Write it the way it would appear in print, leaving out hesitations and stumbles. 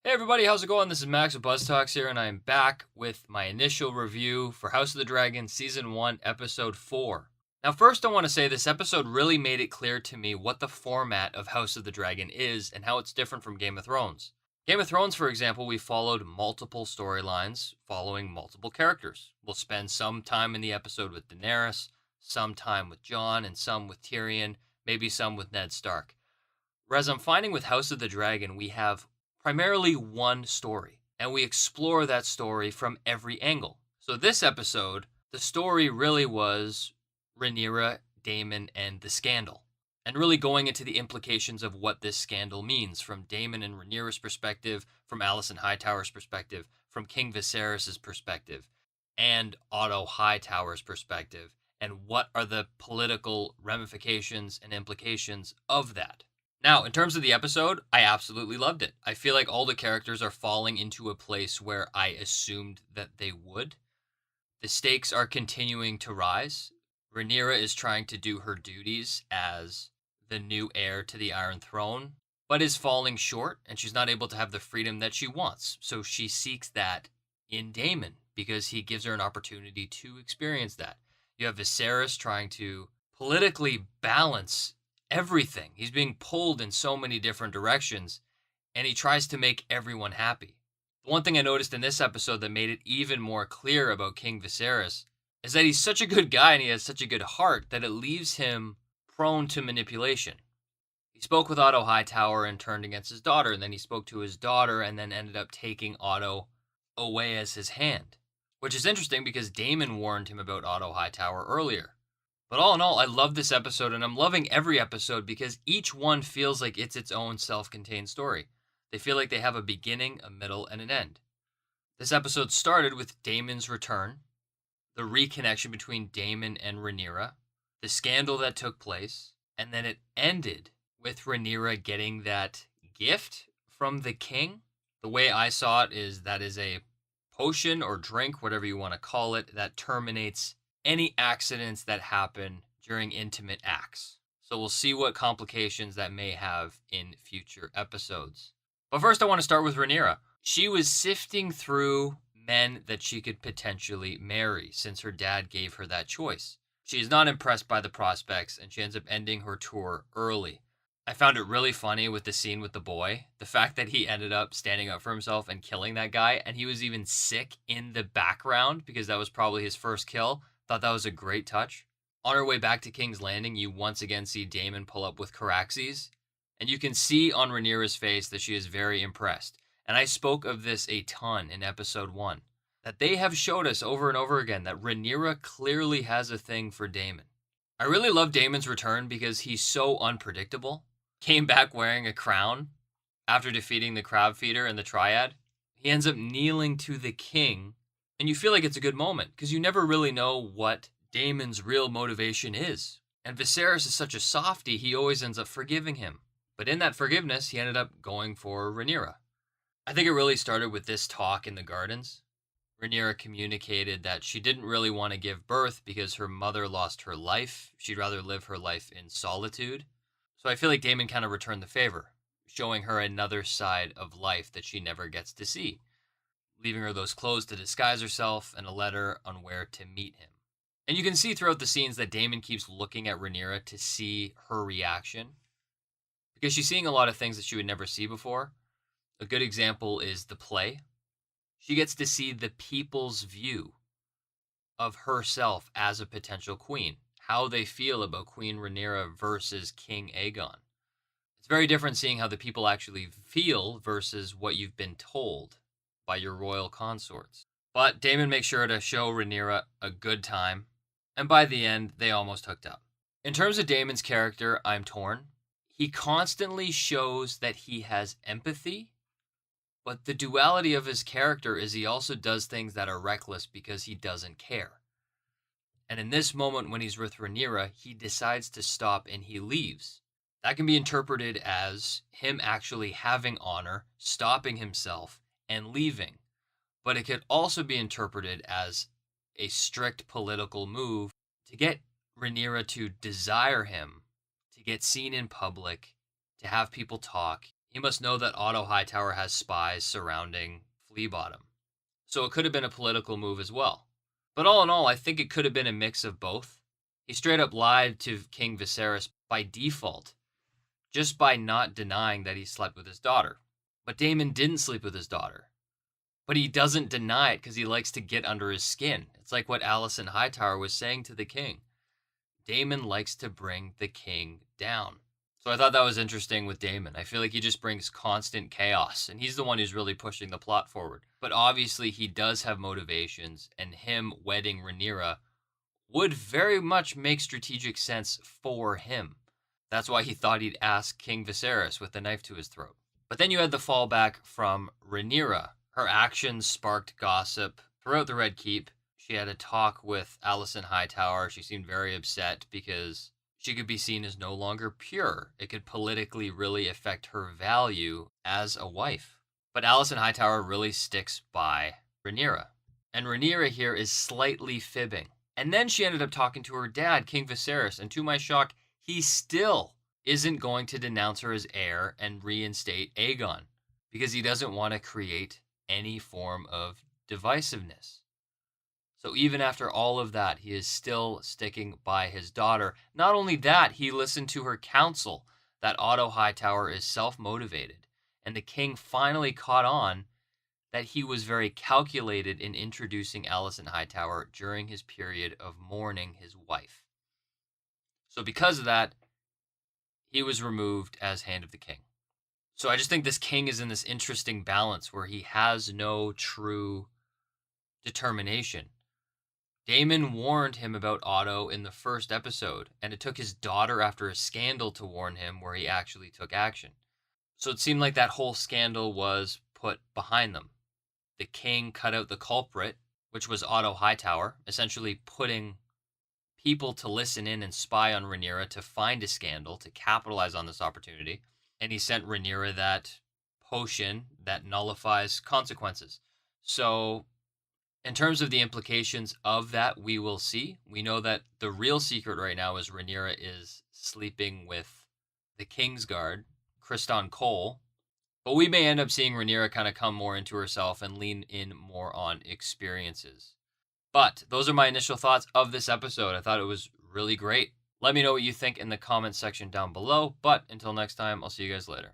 Hey everybody, how's it going? This is Max with BuzzTox here, and I'm back with my initial review for House of the Dragon Season 1, Episode 4. Now, first, I want to say this episode really made it clear to me what the format of House of the Dragon is and how it's different from Game of Thrones. Game of Thrones, for example, we followed multiple storylines following multiple characters. We'll spend some time in the episode with Daenerys, some time with Jon, and some with Tyrion, maybe some with Ned Stark. Whereas I'm finding with House of the Dragon, we have primarily one story, and we explore that story from every angle. So this episode, the story really was Rhaenyra, Daemon, and the scandal, and really going into the implications of what this scandal means from Daemon and Rhaenyra's perspective, from Alicent Hightower's perspective, from King Viserys' perspective, and Otto Hightower's perspective, and what are the political ramifications and implications of that. Now, in terms of the episode, I absolutely loved it. I feel like all the characters are falling into a place where I assumed that they would. The stakes are continuing to rise. Rhaenyra is trying to do her duties as the new heir to the Iron Throne, but is falling short, and she's not able to have the freedom that she wants. So she seeks that in Daemon because he gives her an opportunity to experience that. You have Viserys trying to politically balance everything. He's being pulled in so many different directions, and he tries to make everyone happy. The one thing I noticed in this episode that made it even more clear about King Viserys is that he's such a good guy and he has such a good heart that it leaves him prone to manipulation. He spoke with Otto Hightower and turned against his daughter, and then he spoke to his daughter and then ended up taking Otto away as his hand, which is interesting because Daemon warned him about Otto Hightower earlier. But all in all, I love this episode, and I'm loving every episode because each one feels like it's its own self-contained story. They feel like they have a beginning, a middle, and an end. This episode started with Daemon's return, the reconnection between Daemon and Rhaenyra, the scandal that took place, and then it ended with Rhaenyra getting that gift from the king. The way I saw it is that is a potion or drink, whatever you want to call it, that terminates any accidents that happen during intimate acts. So we'll see what complications that may have in future episodes. But first I want to start with Rhaenyra. She was sifting through men that she could potentially marry since her dad gave her that choice. She is not impressed by the prospects and she ends up ending her tour early. I found it really funny with the scene with the boy. The fact that he ended up standing up for himself and killing that guy, and he was even sick in the background because that was probably his first kill. Thought that was a great touch. On her way back to King's Landing, you once again see Daemon pull up with Caraxes, and you can see on Rhaenyra's face that she is very impressed. And I spoke of this a ton in episode 1, that they have showed us over and over again that Rhaenyra clearly has a thing for Daemon. I really love Daemon's return because he's so unpredictable. Came back wearing a crown after defeating the crab feeder and the triad. He ends up kneeling to the king, and you feel like it's a good moment because you never really know what Daemon's real motivation is. And Viserys is such a softie, he always ends up forgiving him. But in that forgiveness, he ended up going for Rhaenyra. I think it really started with this talk in the gardens. Rhaenyra communicated that she didn't really want to give birth because her mother lost her life. She'd rather live her life in solitude. So I feel like Daemon kind of returned the favor, showing her another side of life that she never gets to see, leaving her those clothes to disguise herself and a letter on where to meet him. And you can see throughout the scenes that Daemon keeps looking at Rhaenyra to see her reaction, because she's seeing a lot of things that she would never see before. A good example is the play. She gets to see the people's view of herself as a potential queen, how they feel about Queen Rhaenyra versus King Aegon. It's very different seeing how the people actually feel versus what you've been told by your royal consorts. But Daemon makes sure to show Rhaenyra a good time, and by the end, they almost hooked up. In terms of Daemon's character, I'm torn. He constantly shows that he has empathy, but the duality of his character is he also does things that are reckless because he doesn't care. And in this moment when he's with Rhaenyra, he decides to stop and he leaves. That can be interpreted as him actually having honor, stopping himself, and leaving. But it could also be interpreted as a strict political move to get Rhaenyra to desire him, to get seen in public, to have people talk. He must know that Otto Hightower has spies surrounding Fleabottom. So it could have been a political move as well. But all in all, I think it could have been a mix of both. He straight up lied to King Viserys by default, just by not denying that he slept with his daughter. But Daemon didn't sleep with his daughter. But he doesn't deny it because he likes to get under his skin. It's like what Alicent Hightower was saying to the king. Daemon likes to bring the king down. So I thought that was interesting with Daemon. I feel like he just brings constant chaos, and he's the one who's really pushing the plot forward. But obviously he does have motivations, and him wedding Rhaenyra would very much make strategic sense for him. That's why he thought he'd ask King Viserys with the knife to his throat. But then you had the fallback from Rhaenyra. Her actions sparked gossip throughout the Red Keep. She had a talk with Alicent Hightower. She seemed very upset because she could be seen as no longer pure. It could politically really affect her value as a wife. But Alicent Hightower really sticks by Rhaenyra. And Rhaenyra here is slightly fibbing. And then she ended up talking to her dad, King Viserys, and to my shock, he still isn't going to denounce her as heir and reinstate Aegon because he doesn't want to create any form of divisiveness. So even after all of that, he is still sticking by his daughter. Not only that, he listened to her counsel that Otto Hightower is self-motivated, and the king finally caught on that he was very calculated in introducing Alicent Hightower during his period of mourning his wife. So because of that, he was removed as Hand of the King. So I just think this king is in this interesting balance where he has no true determination. Daemon warned him about Otto in the first episode, and it took his daughter after a scandal to warn him where he actually took action. So it seemed like that whole scandal was put behind them. The king cut out the culprit, which was Otto Hightower, essentially putting people to listen in and spy on Rhaenyra to find a scandal, to capitalize on this opportunity. And he sent Rhaenyra that potion that nullifies consequences. So in terms of the implications of that, we will see. We know that the real secret right now is Rhaenyra is sleeping with the Kingsguard, Criston Cole. But we may end up seeing Rhaenyra kind of come more into herself and lean in more on experiences. But those are my initial thoughts of this episode. I thought it was really great. Let me know what you think in the comments section down below. But until next time, I'll see you guys later.